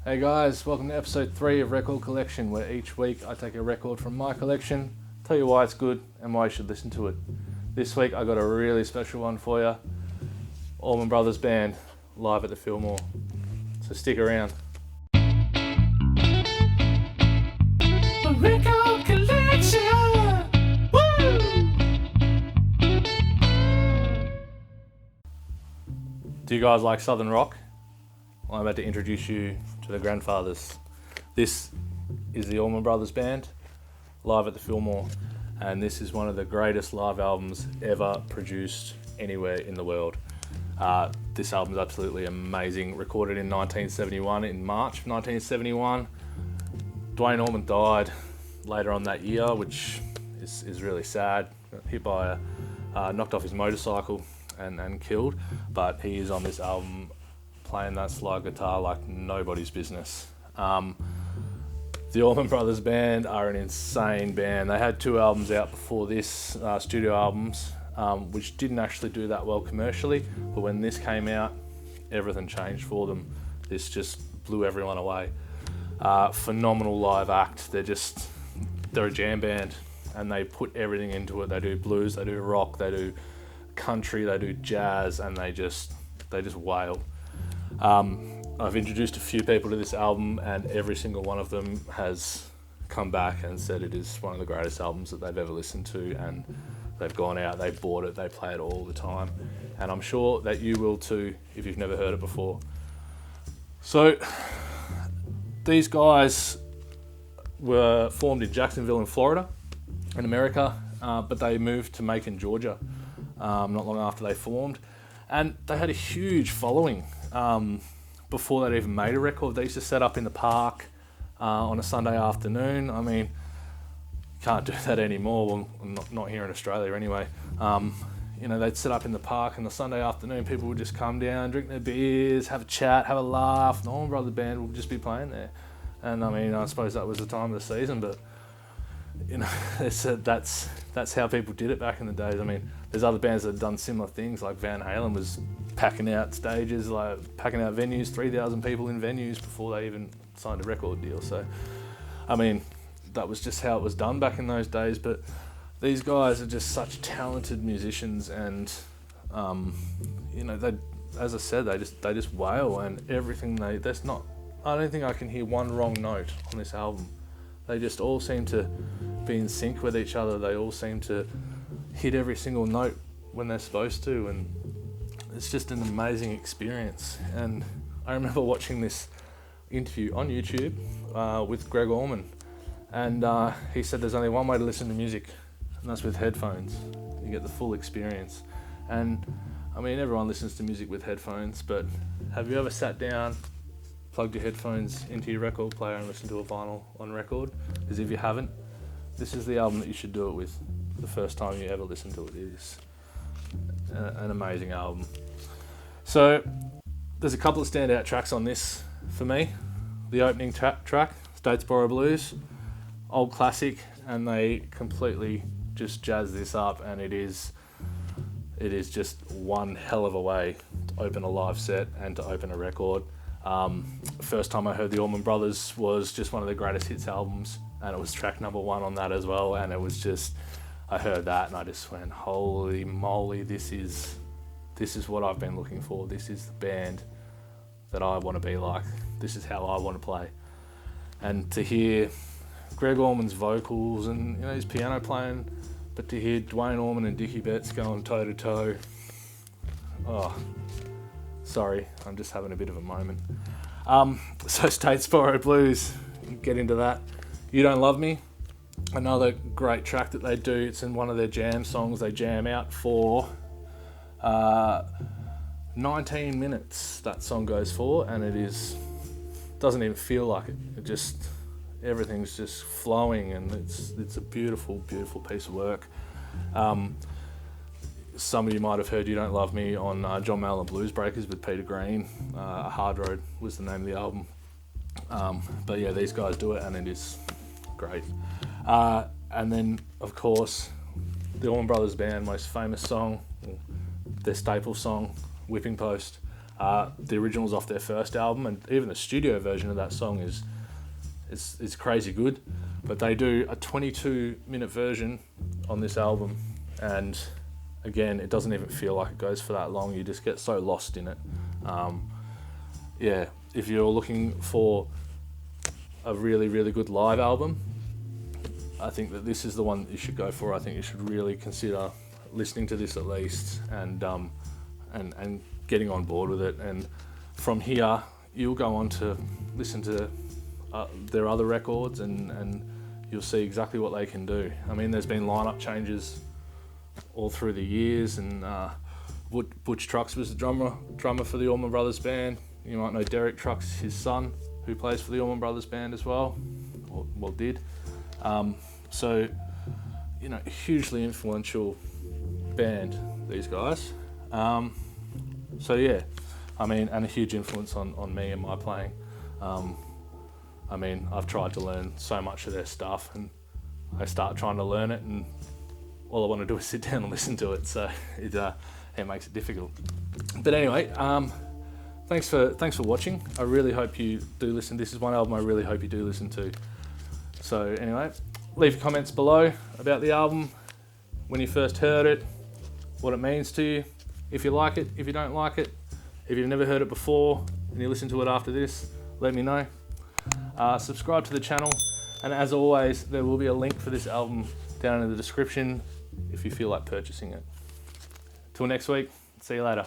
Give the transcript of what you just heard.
Hey guys, welcome to episode 3 of Record Collection, where each week I take a record from my collection, tell you why it's good and why you should listen to it. This week I got a really special one for you. Allman Brothers Band, live at the Filmore. So stick around. Record Collection! Woo! Do you guys like Southern rock? Well, I'm about to introduce you to the grandfathers. This is the Allman Brothers Band, live at the Filmore, and this is one of the greatest live albums ever produced anywhere in the world. This album is absolutely amazing. Recorded in 1971, in March of 1971. Duane Allman died later on that year, which is really sad. Hit by knocked off his motorcycle and killed, but he is on this album playing that slide guitar like nobody's business. The Allman Brothers Band are an insane band. They had 2 albums out before this, studio albums, which didn't actually do that well commercially, but when this came out, everything changed for them. This just blew everyone away. Phenomenal live act. They're a jam band, and they put everything into it. They do blues, they do rock, they do country, they do jazz, and they just wail. I've introduced a few people to this album, and every single one of them has come back and said it is one of the greatest albums that they've ever listened to, and they've gone out, they bought it, they play it all the time, and I'm sure that you will too if you've never heard it before. So these guys were formed in Jacksonville in Florida in America, but they moved to Macon, Georgia not long after they formed, and they had a huge following. Before they'd even made a record, they used to set up in the park on a Sunday afternoon. I mean, you can't do that anymore, well, not here in Australia anyway. They'd set up in the park on the Sunday afternoon, people would just come down, drink their beers, have a chat, have a laugh. The Allman Brothers Band would just be playing there. And I mean, I suppose that was the time of the season, but they said that's how people did it back in the days. I mean, there's other bands that have done similar things, like Van Halen was packing out stages, like packing out venues, 3,000 people in venues before they even signed a record deal. So, I mean, that was just how it was done back in those days. But these guys are just such talented musicians, and they, as I said, they just wail, and everything I don't think I can hear one wrong note on this album. They just all seem to be in sync with each other. They all seem to hit every single note when they're supposed to, and it's just an amazing experience. And I remember watching this interview on YouTube with Greg Allman, and he said there's only one way to listen to music, and that's with headphones. You get the full experience. And I mean, everyone listens to music with headphones, but have you ever sat down, plugged your headphones into your record player and listened to a vinyl on record? Because if you haven't, this is the album that you should do it with the first time you ever listen to it. It is an amazing album. So there's a couple of standout tracks on this for me. The opening track, Statesboro Blues, old classic, and they completely just jazz this up, and it is just one hell of a way to open a live set and to open a record. First time I heard the Allman Brothers was just one of the greatest hits albums, and it was track number 1 on that as well, and it was just, I heard that and I just went, holy moly, this is what I've been looking for. This is the band that I want to be like. This is how I want to play. And to hear Greg Allman's vocals and his piano playing, but to hear Duane Allman and Dickie Betts going toe to toe, sorry, I'm just having a bit of a moment. So Statesboro Blues, get into that. You Don't Love Me, another great track that they do. It's in one of their jam songs. They jam out for 19 minutes, that song goes for, and doesn't even feel like it. It just, everything's just flowing, and it's a beautiful, beautiful piece of work. Some of you might have heard You Don't Love Me on John Mayall and Blues Breakers with Peter Green. Hard Road was the name of the album. But yeah, these guys do it, and it is great. And then, of course, the Allman Brothers Band most famous song, their staple song, Whipping Post. The original's off their first album, and even the studio version of that song is crazy good. But they do a 22-minute version on this album, and again, it doesn't even feel like it goes for that long. You just get so lost in it. Yeah, if you're looking for a really, really good live album, I think that this is the one that you should go for. I think you should really consider listening to this at least, and getting on board with it. And from here, you'll go on to listen to their other records, and you'll see exactly what they can do. I mean, there's been lineup changes all through the years, and Butch Trucks was the drummer for the Allman Brothers band. You might know Derek Trucks, his son, who plays for the Allman Brothers band as well, or did. So, you know, hugely influential band, these guys. So yeah, I mean, and a huge influence on me and my playing. I mean, I've tried to learn so much of their stuff, and I start trying to learn it, and all I want to do is sit down and listen to it. So it makes it difficult. But anyway, thanks for watching. I really hope you do listen. This is one album I really hope you do listen to. So anyway, leave comments below about the album, when you first heard it, what it means to you, if you like it, if you don't like it, if you've never heard it before and you listen to it after this, let me know. Subscribe to the channel, and as always, there will be a link for this album down in the description if you feel like purchasing it. Till next week, see you later.